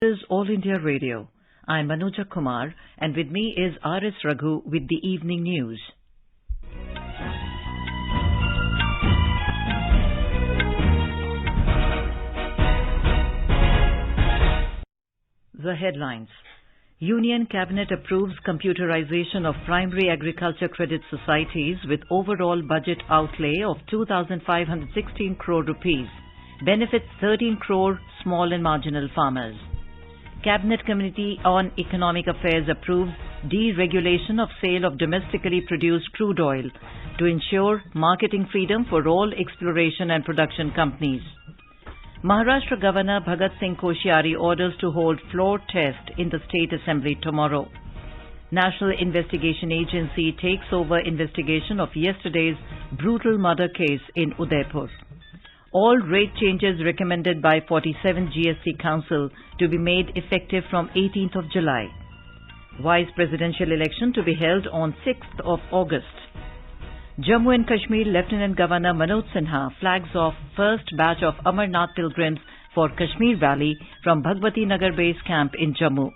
This is All India Radio. I'm Manuja Kumar, and with me is R.S. Raghu with the evening news. The headlines. Union Cabinet approves computerization of primary agriculture credit societies with overall budget outlay of 2,516 crore rupees. Benefits 13 crore small and marginal farmers. Cabinet Committee on Economic Affairs approves deregulation of sale of domestically produced crude oil to ensure marketing freedom for all exploration and production companies. Maharashtra Governor Bhagat Singh Koshyari orders to hold floor test in the State Assembly tomorrow. National Investigation Agency takes over investigation of yesterday's brutal murder case in Udaipur. All rate changes recommended by 47 GST Council to be made effective from 18th of July. Vice Presidential election to be held on 6th of August. Jammu and Kashmir Lieutenant Governor Manoj Sinha flags off first batch of Amarnath pilgrims for Kashmir Valley from Bhagwati Nagar Base Camp in Jammu.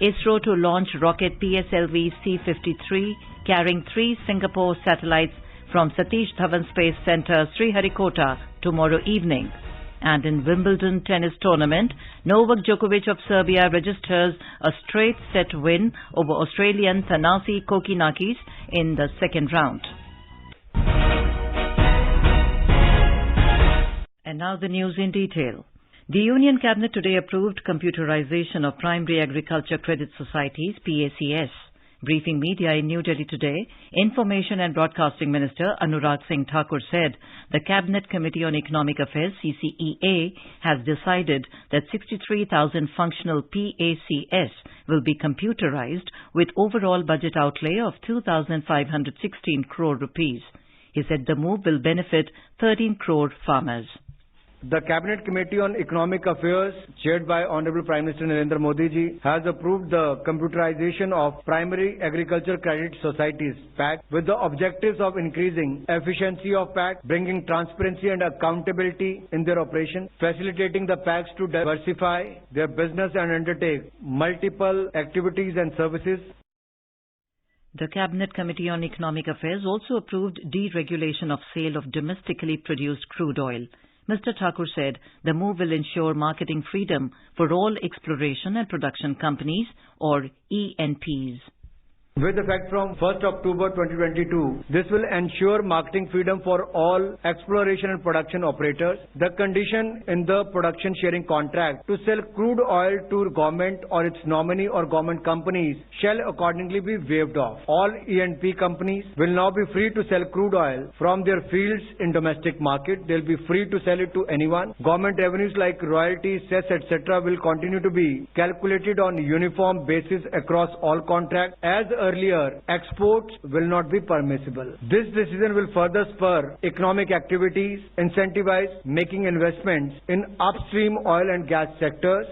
ISRO to launch rocket PSLV C-53 carrying 3 Singapore satellites from Satish Dhawan Space Centre, Sriharikota, tomorrow evening. And in Wimbledon tennis tournament, Novak Djokovic of Serbia registers a straight set win over Australian Thanasi Kokinakis in the second round. And now the news in detail. The Union Cabinet today approved computerization of primary agriculture credit societies, PACS. Briefing media in New Delhi today, Information and Broadcasting Minister Anurag Singh Thakur said the Cabinet Committee on Economic Affairs CCEA has decided that 63,000 functional PACS will be computerized with overall budget outlay of 2,516 crore rupees. He said the move will benefit 13 crore farmers. The Cabinet Committee on Economic Affairs, chaired by Honorable Prime Minister Narendra Modi ji, has approved the computerization of primary agriculture credit societies (PAC) with the objectives of increasing efficiency of PAC, bringing transparency and accountability in their operation, facilitating the PACs to diversify their business and undertake multiple activities and services. The Cabinet Committee on Economic Affairs also approved deregulation of sale of domestically produced crude oil. Mr. Thakur said the move will ensure marketing freedom for all exploration and production companies, or ENPs. With effect from 1st October 2022, this will ensure marketing freedom for all exploration and production operators. The condition in the production sharing contract to sell crude oil to government or its nominee or government companies shall accordingly be waived off. All ENP companies will now be free to sell crude oil from their fields in domestic market. They'll be free to sell it to anyone. Government revenues like royalties, cess, etc. will continue to be calculated on uniform basis across all contracts. As earlier, exports will not be permissible. This decision will further spur economic activities, incentivize making investments in upstream oil and gas sectors.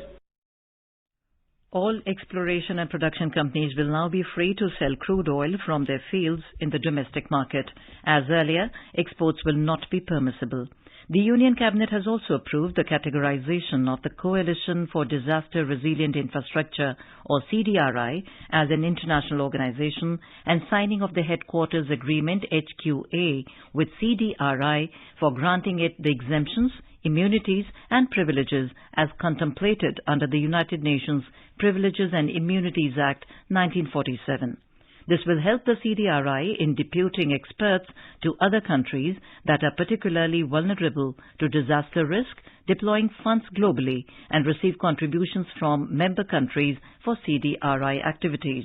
All exploration and production companies will now be free to sell crude oil from their fields in the domestic market. As earlier, exports will not be permissible. The Union Cabinet has also approved the categorization of the Coalition for Disaster Resilient Infrastructure, or CDRI, as an international organization and signing of the Headquarters Agreement HQA with CDRI for granting it the exemptions, immunities and privileges as contemplated under the United Nations Privileges and Immunities Act 1947. This will help the CDRI in deputing experts to other countries that are particularly vulnerable to disaster risk, deploying funds globally, and receive contributions from member countries for CDRI activities.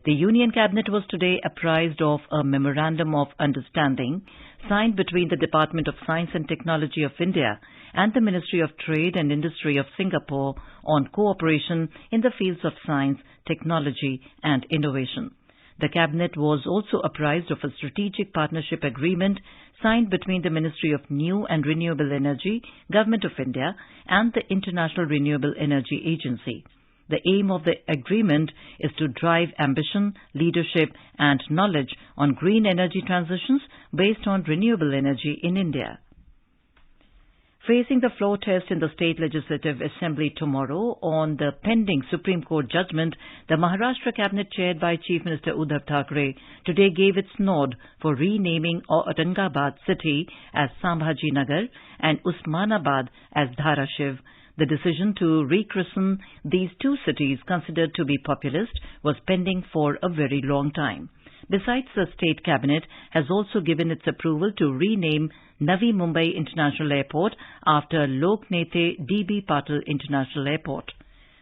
The Union Cabinet was today apprised of a Memorandum of Understanding signed between the Department of Science and Technology of India and the Ministry of Trade and Industry of Singapore on cooperation in the fields of science, technology and innovation. The Cabinet was also apprised of a strategic partnership agreement signed between the Ministry of New and Renewable Energy, Government of India and the International Renewable Energy Agency. The aim of the agreement is to drive ambition, leadership and knowledge on green energy transitions based on renewable energy in India. Facing the floor test in the State Legislative Assembly tomorrow on the pending Supreme Court judgment, the Maharashtra Cabinet chaired by Chief Minister Uddhav Thackeray today gave its nod for renaming Aurangabad city as Sambhaji Nagar and Usmanabad as Dharashiv. The decision to rechristen these two cities considered to be populist was pending for a very long time. Besides, the State Cabinet has also given its approval to rename Navi Mumbai International Airport after Loknete D.B. Patil International Airport.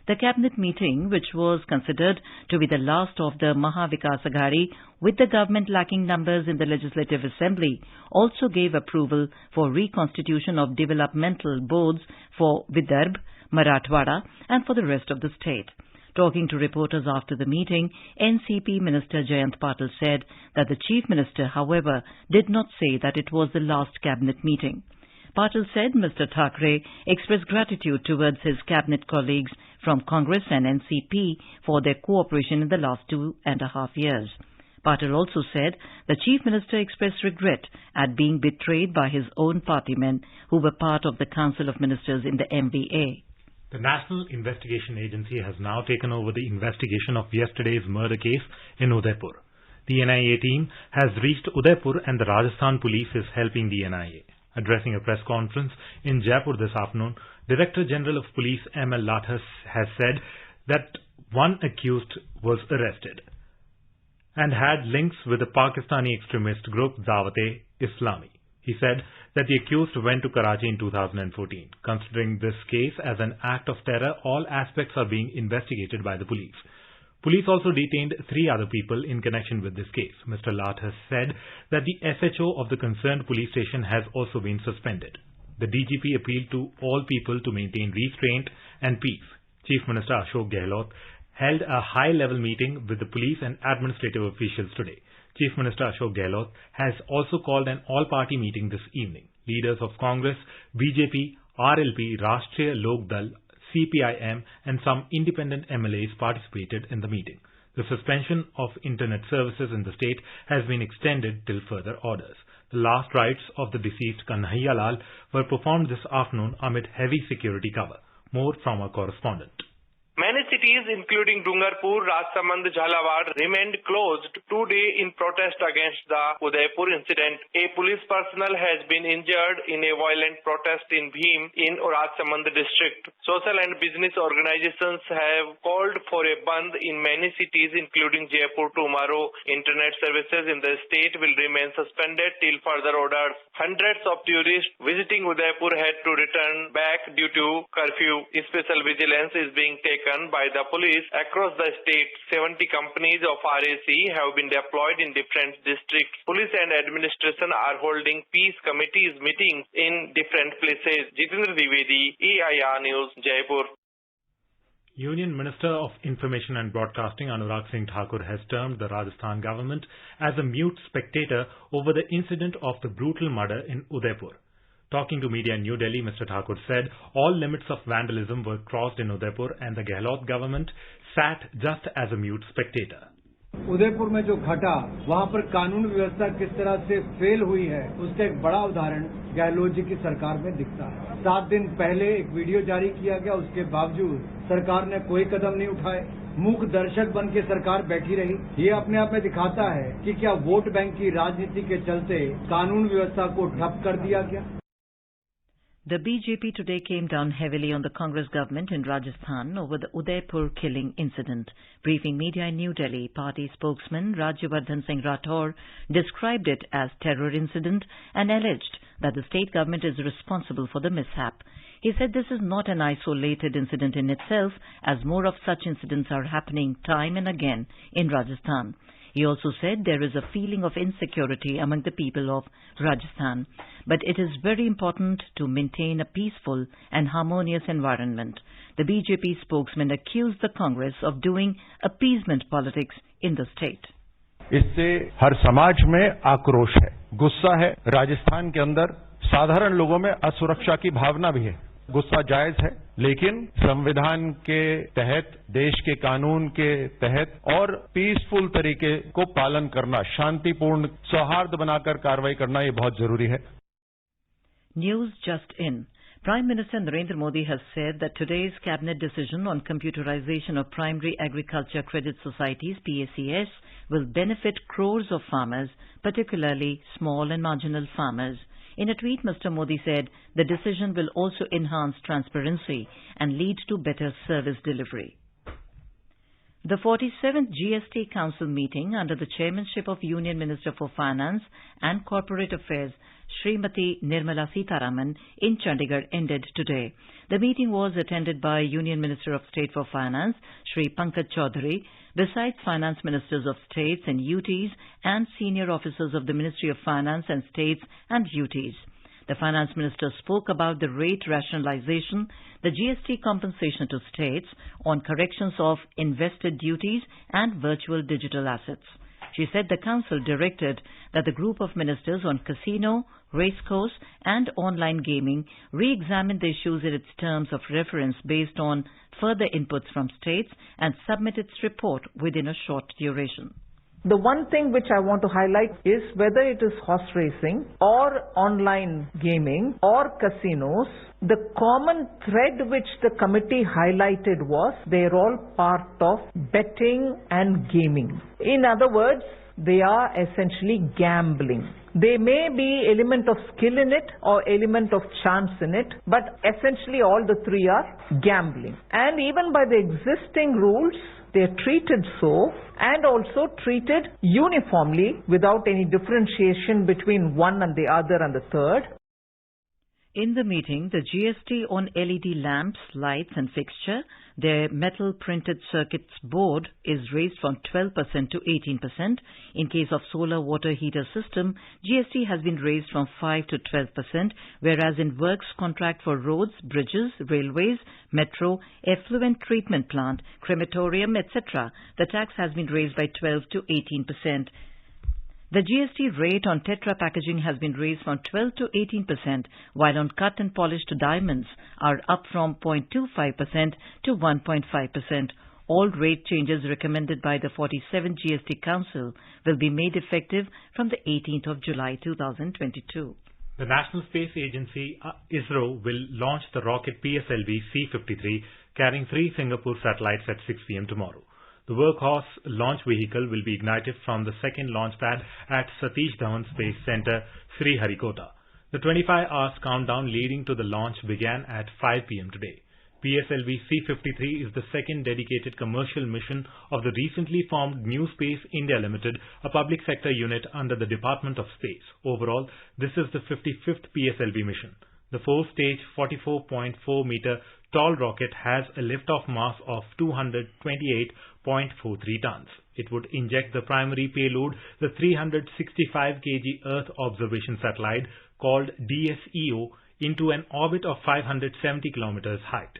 The Cabinet meeting, which was considered to be the last of the Mahavikas Aghadi, with the government lacking numbers in the Legislative Assembly, also gave approval for reconstitution of developmental boards for Vidarbh, Marathwada and for the rest of the state. Talking to reporters after the meeting, NCP Minister Jayant Patil said that the Chief Minister, however, did not say that it was the last Cabinet meeting. Patil said Mr. Thackeray expressed gratitude towards his Cabinet colleagues from Congress and NCP for their cooperation in the last 2.5 years. Patil also said the Chief Minister expressed regret at being betrayed by his own partymen who were part of the Council of Ministers in the MVA. The National Investigation Agency has now taken over the investigation of yesterday's murder case in Udaipur. The NIA team has reached Udaipur and the Rajasthan police is helping the NIA. Addressing a press conference in Jaipur this afternoon, Director General of Police M.L. Lathas has said that one accused was arrested and had links with the Pakistani extremist group Dawat-e-Islami. He said that the accused went to Karachi in 2014. Considering this case as an act of terror, all aspects are being investigated by the police. Police also detained 3 other people in connection with this case. Mr. Lathas said that the SHO of the concerned police station has also been suspended. The DGP appealed to all people to maintain restraint and peace. Chief Minister Ashok Gehlot held a high-level meeting with the police and administrative officials today. Chief Minister Ashok Gehlot has also called an all-party meeting this evening. Leaders of Congress, BJP, RLP, Rashtriya Lok Dal, CPIM and some independent MLAs participated in the meeting. The suspension of internet services in the state has been extended till further orders. The last rites of the deceased Kanhaiya Lal were performed this afternoon amid heavy security cover. More from our correspondent. Many cities, including Dungarpur, Rajsamand, Jhalawad, remained closed today in protest against the Udaipur incident. A police personnel has been injured in a violent protest in Bhim in Rajsamand district. Social and business organizations have called for a bandh in many cities, including Jaipur tomorrow. Internet services in the state will remain suspended till further orders. Hundreds of tourists visiting Udaipur had to return back due to curfew. Special vigilance is being taken by the police across the state. 70 companies of RAC have been deployed in different districts. Police and administration are holding peace committees meetings in different places. Jitendra Dwivedi, EIR News, Jaipur. Union Minister of Information and Broadcasting Anurag Singh Thakur has termed the Rajasthan government as a mute spectator over the incident of the brutal murder in Udaipur. Talking to media in New Delhi, Mr. Thakur said all limits of vandalism were crossed in Udaipur and the Gehlot government sat just as a mute spectator. Udaipur में जो घटा वहाँ पर कानून व्यवस्था किस तरह से फेल हुई है उसका एक बड़ा उदाहरण गहलोत जी की सरकार में दिखता है। 7 दिन पहले एक वीडियो जारी किया गया, उसके बावजूद सरकार ने कोई कदम नहीं उठाए। मूक दर्शक बन के सरकार बैठी रही। ये अपने आप में दिखाता है कि क्या वोट बैंक की राजनीति के चलते कानून व्यवस्था को ठप कर दिया गया। The BJP today came down heavily on the Congress government in Rajasthan over the Udaipur killing incident. Briefing media in New Delhi, party spokesman Rajyavardhan Singh Rathore described it as terror incident and alleged that the state government is responsible for the mishap. He said this is not an isolated incident in itself, as more of such incidents are happening time and again in Rajasthan. He also said there is a feeling of insecurity among the people of Rajasthan, but it is very important to maintain a peaceful and harmonious environment. The BJP spokesman accused the Congress of doing appeasement politics in the state. इससे हर समाज में आक्रोश है, गुस्सा है। राजस्थान के अंदर साधारण लोगों में असुरक्षा की भावना भी है। गुस्सा जायज है, लेकिन संविधान के तहत, देश के कानून के तहत और पीसफुल तरीके को पालन करना, शांतिपूर्ण सौहार्द बनाकर कार्रवाई करना, ये बहुत जरूरी है। News just in. Prime Minister Narendra Modi has said that today's cabinet decision on computerization of primary agriculture credit societies, PACS, will benefit crores of farmers, particularly small and marginal farmers. In a tweet, Mr. Modi said the decision will also enhance transparency and lead to better service delivery. The 47th GST Council meeting under the chairmanship of Union Minister for Finance and Corporate Affairs, Srimati Nirmala Sitharaman, in Chandigarh ended today. The meeting was attended by Union Minister of State for Finance, Shri Pankaj Chaudhary, besides finance ministers of states and UTs and senior officers of the Ministry of Finance and states and UTs. The finance minister spoke about the rate rationalization, the GST compensation to states on corrections of invested duties and virtual digital assets. She said the council directed that the group of ministers on casino, racecourse and online gaming re-examine the issues in its terms of reference based on further inputs from states and submit its report within a short duration. The one thing which I want to highlight is whether it is horse racing or online gaming or casinos, the common thread which the committee highlighted was they're all part of betting and gaming. In other words, they are essentially gambling. There may be element of skill in it or element of chance in it, but essentially all the three are gambling. And even by the existing rules, they are treated so and also treated uniformly without any differentiation between one and the other and the third. In the meeting, the GST on LED lamps, lights and fixture, their metal printed circuits board is raised from 12% to 18%. In case of solar water heater system, GST has been raised from 5 to 12%, whereas in works contract for roads, bridges, railways, metro, effluent treatment plant, crematorium, etc., the tax has been raised by 12 to 18%. The GST rate on Tetra packaging has been raised from 12 to 18%, while on cut and polished diamonds are up from 0.25% to 1.5%. All rate changes recommended by the 47th GST Council will be made effective from the 18th of July 2022. The National Space Agency, ISRO, will launch the rocket PSLV C-53 carrying 3 Singapore satellites at 6 p.m. tomorrow. The workhorse launch vehicle will be ignited from the second launch pad at Satish Dhawan Space Center, Sriharikota. The 25 hours countdown leading to the launch began at 5 p.m. today. PSLV C-53 is the second dedicated commercial mission of the recently formed New Space India Limited, a public sector unit under the Department of Space. Overall, this is the 55th PSLV mission. The 4-stage, 44.4-meter tall rocket has a liftoff mass of 228.43 tons. It would inject the primary payload, the 365 kg Earth observation satellite called DSEO, into an orbit of 570 kilometers height,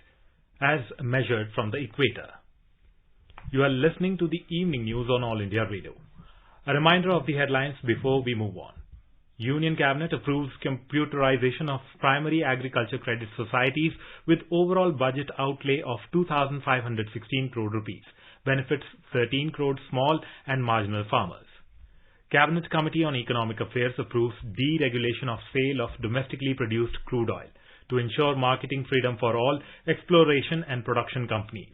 as measured from the equator. You are listening to the evening news on All India Radio. A reminder of the headlines before we move on. Union Cabinet approves computerization of primary agriculture credit societies with overall budget outlay of 2,516 crore rupees. Benefits 13 crore small and marginal farmers. Cabinet Committee on Economic Affairs approves deregulation of sale of domestically produced crude oil to ensure marketing freedom for all exploration and production companies.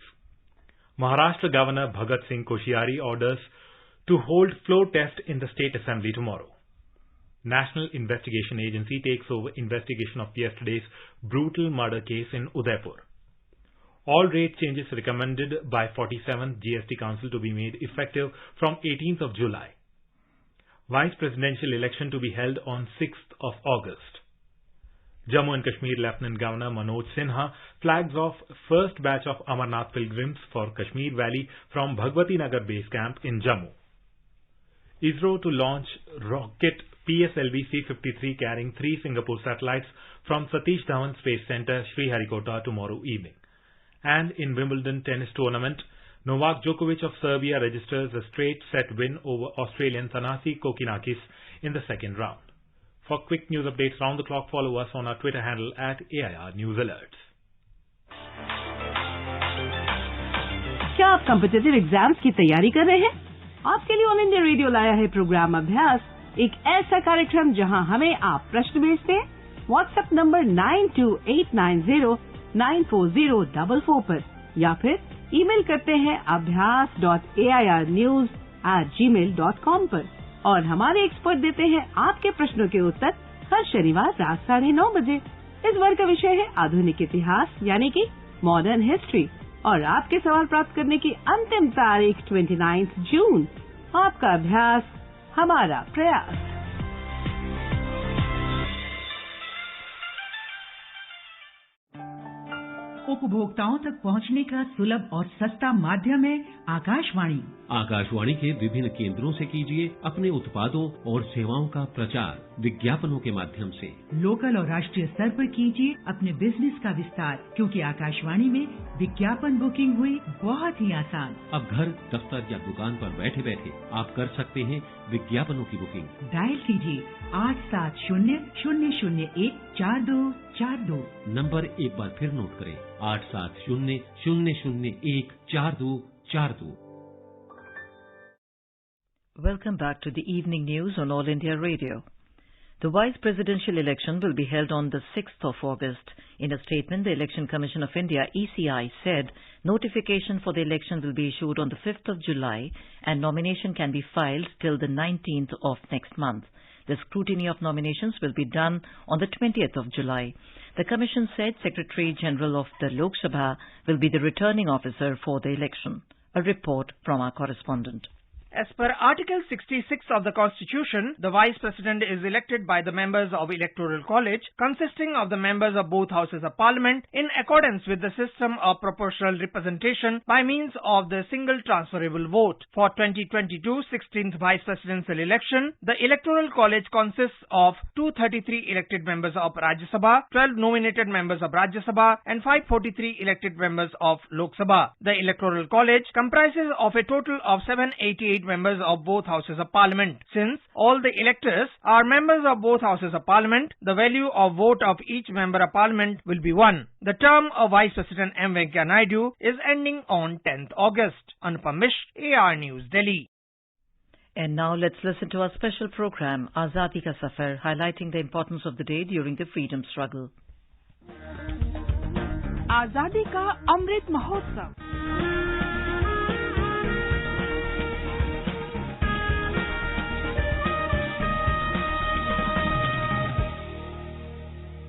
Maharashtra Governor Bhagat Singh Koshyari orders to hold floor test in the State Assembly tomorrow. National Investigation Agency takes over investigation of yesterday's brutal murder case in Udaipur. All rate changes recommended by 47th GST Council to be made effective from 18th of July. Vice Presidential election to be held on 6th of August. Jammu and Kashmir Lieutenant Governor Manoj Sinha flags off first batch of Amarnath pilgrims for Kashmir Valley from Bhagwati Nagar base camp in Jammu. ISRO to launch rocket PSLV C-53 carrying 3 Singapore satellites from Satish Dhawan Space Center, Sriharikota tomorrow evening. And in Wimbledon tennis tournament, Novak Djokovic of Serbia registers a straight set win over Australian Thanasi Kokinakis in the second round. For quick news updates round the clock, follow us on our Twitter handle at AIR News Alerts. क्या आप competitive exams की तैयारी कर रहे हैं? आपके लिए all India radio लाया है प्रोग्राम अभ्यास, एक ऐसा कार्यक्रम जहां हमें आप प्रश्न भेजते हैं व्हाट्सएप नंबर 9289094044 पर या फिर ईमेल करते हैं abhyas.airnews@gmail.com पर और हमारे एक्सपर्ट देते हैं आपके प्रश्नों के उत्तर हर शनिवार रात 9:30 बजे। इस वर्ग का विषय है आधुनिक इतिहास यानी कि मॉडर्न हिस्ट्री और आपके सवाल प्राप्त करने की अंतिम तारीख 29 जून। आपका अभ्यास हमारा प्रयास। उपभोक्ताओं तक पहुंचने का सुलभ और सस्ता माध्यम है आकाशवाणी। आकाशवाणी के विभिन्न केंद्रों से कीजिए अपने उत्पादों और सेवाओं का प्रचार विज्ञापनों के माध्यम से। लोकल और राष्ट्रीय स्तर पर कीजिए अपने बिजनेस का विस्तार, क्योंकि आकाशवाणी में विज्ञापन बुकिंग हुई बहुत ही आसान। अब घर, दफ्तर या दुकान पर बैठे बैठे आप कर सकते हैं विज्ञापनों की बुकिंग। डायल कीजिए 8700014242। नंबर एक बार फिर नोट करें, 8700014242। Welcome back to the evening news on All India Radio. The vice presidential election will be held on the 6th of August. In a statement, the Election Commission of India, ECI, said notification for the election will be issued on the 5th of July and nomination can be filed till the 19th of next month. The scrutiny of nominations will be done on the 20th of July. The Commission said Secretary General of the Lok Sabha will be the returning officer for the election. A report from our correspondent. As per Article 66 of the Constitution, the Vice President is elected by the members of Electoral College, consisting of the members of both Houses of Parliament, in accordance with the system of proportional representation by means of the single transferable vote. For 2022 16th Vice Presidential election, the Electoral College consists of 233 elected members of Rajya Sabha, 12 nominated members of Rajya Sabha, and 543 elected members of Lok Sabha. The Electoral College comprises of a total of 788 members of both Houses of Parliament. Since all the electors are members of both Houses of Parliament, the value of vote of each member of Parliament will be 1. The term of Vice President M. Venkaiah Naidu is ending on 10th August. Anupam Mishra, AR News, Delhi. And now let's listen to our special program, Azadi Ka Safar, highlighting the importance of the day during the freedom struggle. आजादी का Amrit Mahotsav.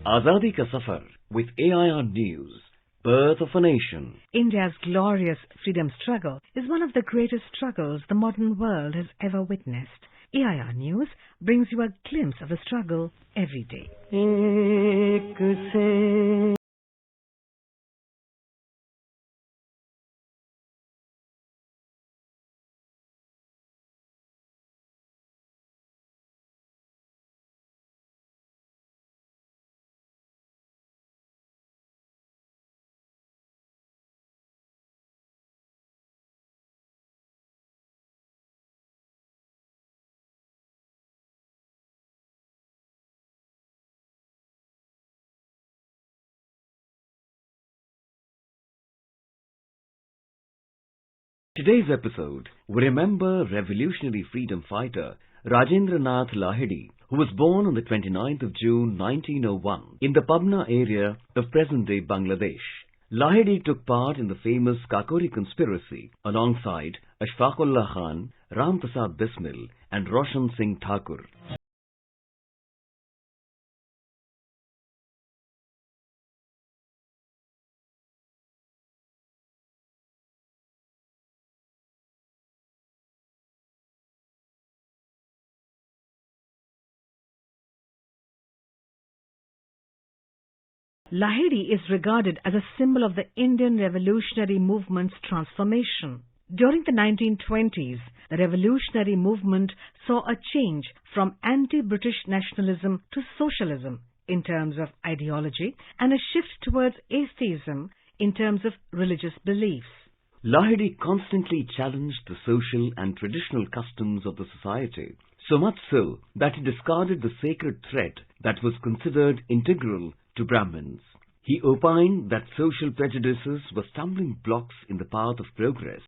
Azadi Ka Safar with AIR News, Birth of a Nation. India's glorious freedom struggle is one of the greatest struggles the modern world has ever witnessed. AIR News brings you a glimpse of the struggle every day. Today's episode, we remember revolutionary freedom fighter Rajendra Nath Lahiri, who was born on the 29th of June 1901 in the Pabna area of present-day Bangladesh. Lahiri took part in the famous Kakori conspiracy alongside Ashfaqullah Khan, Ram Prasad Bismil and Roshan Singh Thakur. Lahiri is regarded as a symbol of the Indian revolutionary movement's transformation. During the 1920s, the revolutionary movement saw a change from anti-British nationalism to socialism in terms of ideology and a shift towards atheism in terms of religious beliefs. Lahiri constantly challenged the social and traditional customs of the society, so much so that he discarded the sacred thread that was considered integral to Brahmins. He opined that social prejudices were stumbling blocks in the path of progress.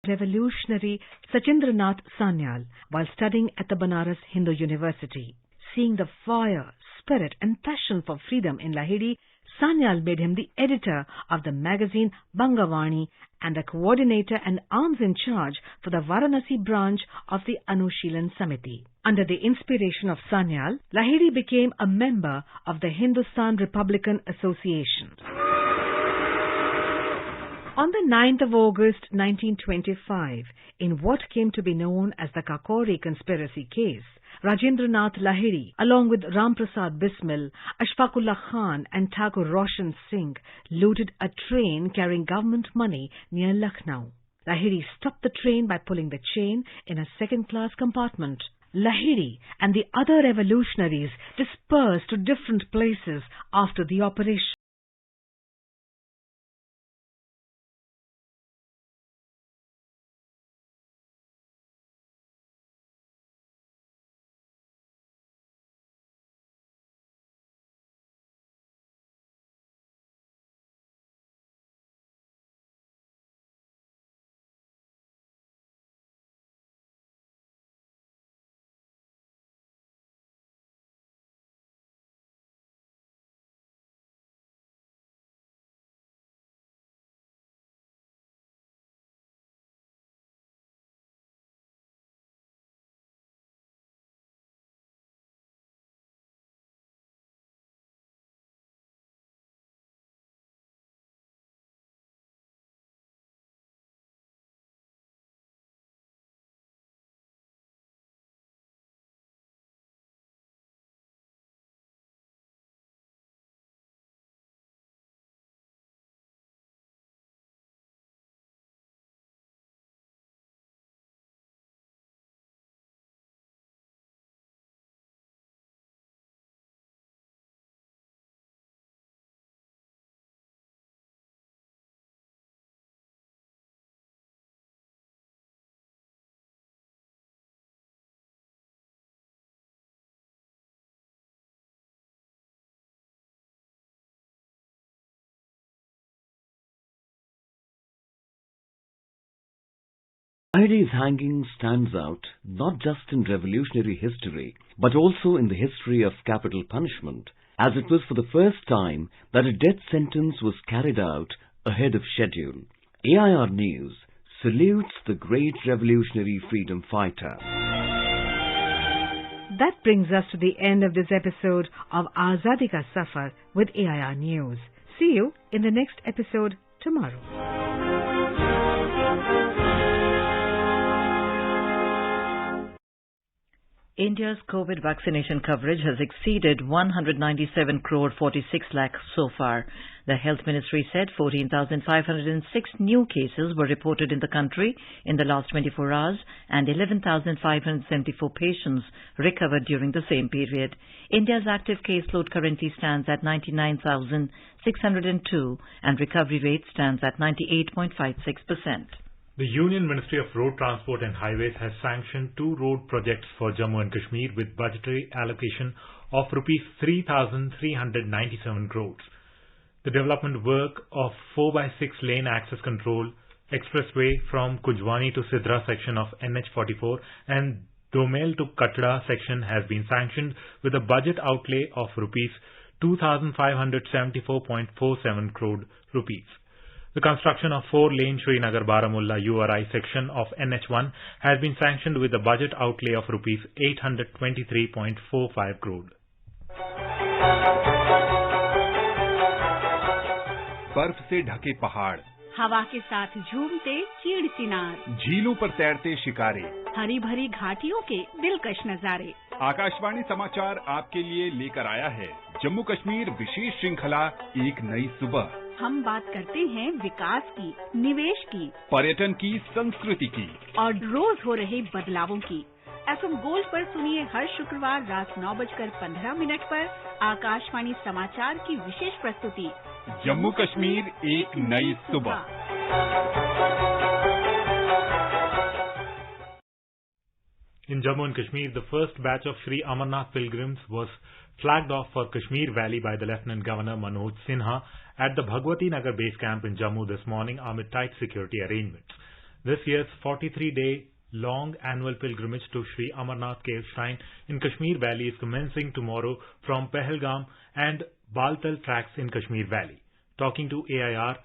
Revolutionary Sachindranath Sanyal while studying at the Banaras Hindu University. Seeing the fire, spirit and passion for freedom in Lahiri, Sanyal made him the editor of the magazine Bangavani and the coordinator and arms in charge for the Varanasi branch of the Anushilan Samiti. Under the inspiration of Sanyal, Lahiri became a member of the Hindustan Republican Association. On the 9th of August 1925, in what came to be known as the Kakori conspiracy case, Rajendranath Lahiri, along with Ramprasad Bismil, Ashfaqullah Khan and Thakur Roshan Singh, looted a train carrying government money near Lucknow. Lahiri stopped the train by pulling the chain in a second-class compartment. Lahiri and the other revolutionaries dispersed to different places after the operation. Lahiri's hanging stands out not just in revolutionary history, but also in the history of capital punishment, as it was for the first time that a death sentence was carried out ahead of schedule. AIR News salutes the great revolutionary freedom fighter. That brings us to the end of this episode of Azadi Ka Safar with AIR News. See you in the next episode tomorrow. India's COVID vaccination coverage has exceeded 197 crore 46 lakh so far. The Health Ministry said 14,506 new cases were reported in the country in the last 24 hours and 11,574 patients recovered during the same period. India's active caseload currently stands at 99,602 and recovery rate stands at 98.56%. The Union Ministry of Road Transport and Highways has sanctioned 2 road projects for Jammu and Kashmir with budgetary allocation of Rs 3,397 crores. The development work of 4x6 lane access control expressway from Kujwani to Sidra section of NH44 and Domel to Katra section has been sanctioned with a budget outlay of Rs 2,574.47 crore rupees. The construction of 4-lane Srinagar-Baramulla URI section of NH1 has been sanctioned with a budget outlay of Rs 823.45 crore. बर्फ से ढके पहाड़, हवा के साथ झूमते चीड़ चिनार, झीलों पर तैरते शिकारे, हरी भरी घाटियों के दिलकश नजारे। आकाशवाणी समाचार आपके लिए लेकर आया है जम्मू कश्मीर विशेष श्रृंखला एक नई सुबह। हम बात करते हैं विकास की, निवेश की, पर्यटन की, संस्कृति की और रोज हो रहे बदलावों की। FM गोल्ड पर सुनिए हर शुक्रवार रात 9:15 पर आकाशवाणी समाचार की विशेष प्रस्तुति जम्मू कश्मीर एक नई सुबह। In Jammu and Kashmir, the first batch of Sri Amarnath pilgrims was flagged off for Kashmir Valley by the Lieutenant Governor Manoj Sinha at the Bhagwati Nagar base camp in Jammu this morning amid tight security arrangements. This year's 43-day long annual pilgrimage to Sri Amarnath Cave Shrine in Kashmir Valley is commencing tomorrow from Pahalgam and Baltal tracks in Kashmir Valley. Talking to AIR,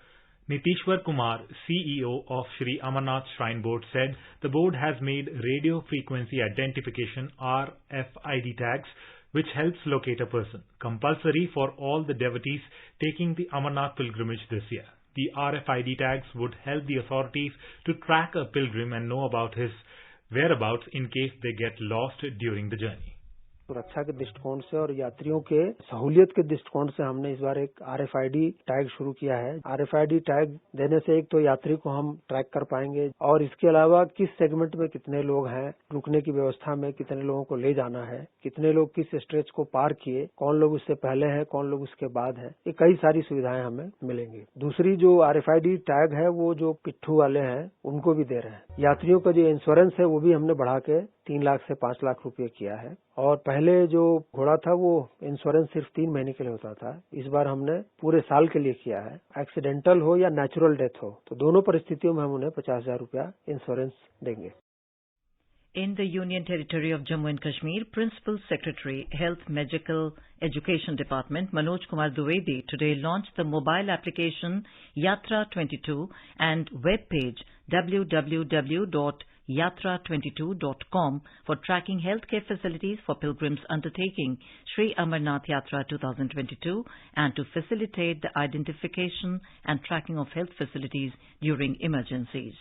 Nitishwar Kumar, CEO of Sri Amarnath Shrine Board, said the board has made radio frequency identification RFID tags, which helps locate a person, compulsory for all the devotees taking the Amarnath pilgrimage this year. The RFID tags would help the authorities to track a pilgrim and know about his whereabouts in case they get lost during the journey. सुरक्षा के दृष्टिकोण से और यात्रियों के सहूलियत के दृष्टिकोण से हमने इस बार एक RFID टैग शुरू किया है। RFID टैग देने से एक तो यात्री को हम ट्रैक कर पाएंगे और इसके अलावा किस सेगमेंट में कितने लोग हैं, रुकने की व्यवस्था में कितने लोगों को ले जाना है, कितने लोग किस स्ट्रेच को पार किए, कौन लोग उससे पहले हैं, कौन लोग उसके बाद हैं, ये कई सारी सुविधाएं हमें मिलेंगी। दूसरी जो RFID टैग है वो जो पिट्ठू वाले हैं उनको भी दे रहे हैं। यात्रियों का जो इंश्योरेंस है वो भी हमने बढ़ा के 3 लाख से 5 लाख रुपए किया है और पहले जो घोड़ा था वो इंश्योरेंस सिर्फ 3 महीने के लिए होता था। इस बार हमने पूरे साल के लिए किया है। एक्सीडेंटल हो या नेचुरल डेथ हो तो दोनों परिस्थितियों में हम उन्हें 50,000 रुपया इंश्योरेंस देंगे। In the Union Territory of Jammu and Kashmir, Principal Secretary, Health Medical Education Department, Manoj Kumar Dwivedi, today launched the mobile application Yatra 22 and web page www.yatra22.com for tracking healthcare facilities for pilgrims undertaking Sri Amarnath Yatra 2022 and to facilitate the identification and tracking of health facilities during emergencies.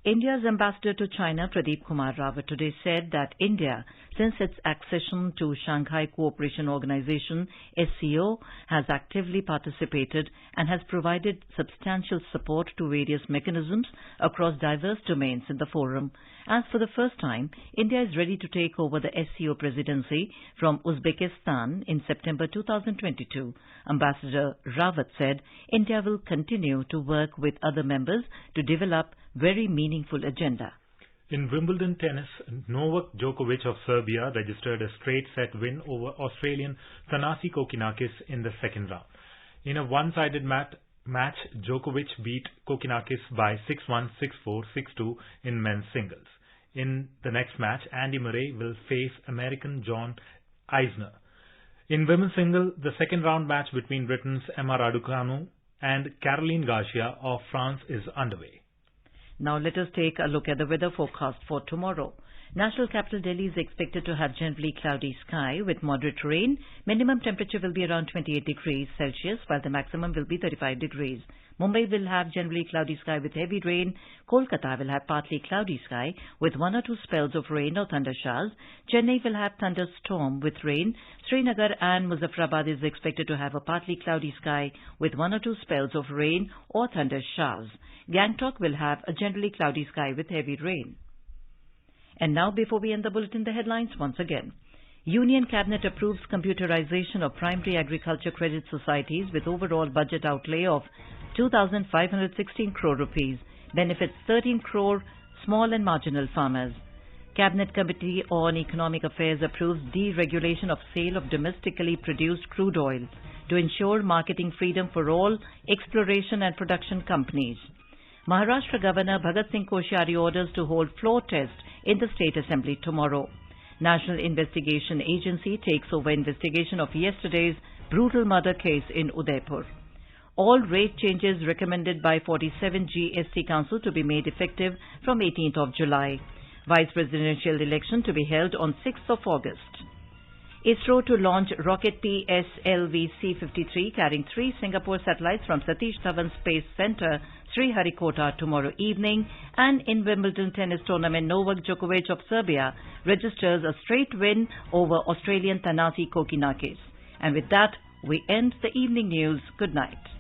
India's ambassador to China, Pradeep Kumar Rawat, today said that India, since its accession to Shanghai Cooperation Organization, SCO, has actively participated and has provided substantial support to various mechanisms across diverse domains in the forum. As for the first time, India is ready to take over the SCO presidency from Uzbekistan in September 2022. Ambassador Rawat said India will continue to work with other members to develop very meaningful agenda. In Wimbledon tennis, Novak Djokovic of Serbia registered a straight set win over Australian Thanasi Kokkinakis in the second round. In a one-sided match, Djokovic beat Kokkinakis by 6-1, 6-4, 6-2 in men's singles. In the next match, Andy Murray will face American John Isner. In women's single, the second round match between Britain's Emma Raducanu and Caroline Garcia of France is underway. Now let us take a look at the weather forecast for tomorrow. National capital Delhi is expected to have generally cloudy sky with moderate rain. Minimum temperature will be around 28 degrees Celsius, while the maximum will be 35 degrees. Mumbai will have generally cloudy sky with heavy rain. Kolkata will have partly cloudy sky with 1 or 2 spells of rain or thunder showers. Chennai will have thunderstorm with rain. Srinagar and Muzaffarabad is expected to have a partly cloudy sky with 1 or 2 spells of rain or thunder showers. Gangtok will have a generally cloudy sky with heavy rain. And now, before we end the bulletin, the headlines once again. Union Cabinet approves computerization of primary agriculture credit societies with overall budget outlay of 2,516 crore rupees, benefits 13 crore small and marginal farmers. Cabinet Committee on Economic Affairs approves deregulation of sale of domestically produced crude oil to ensure marketing freedom for all exploration and production companies. Maharashtra Governor Bhagat Singh Koshyari orders to hold floor test in the State Assembly tomorrow. National Investigation Agency takes over investigation of yesterday's brutal murder case in Udaipur. All rate changes recommended by 47G ST Council to be made effective from 18th of July. Vice Presidential election to be held on 6th of August. ISRO to launch rocket PSLV-C-53 carrying 3 Singapore satellites from Satish Dhawan Space Centre, Sriharikota tomorrow evening. And in Wimbledon tennis tournament, Novak Djokovic of Serbia registers a straight win over Australian Thanasi Kokkinakis. And with that, we end the evening news. Good night.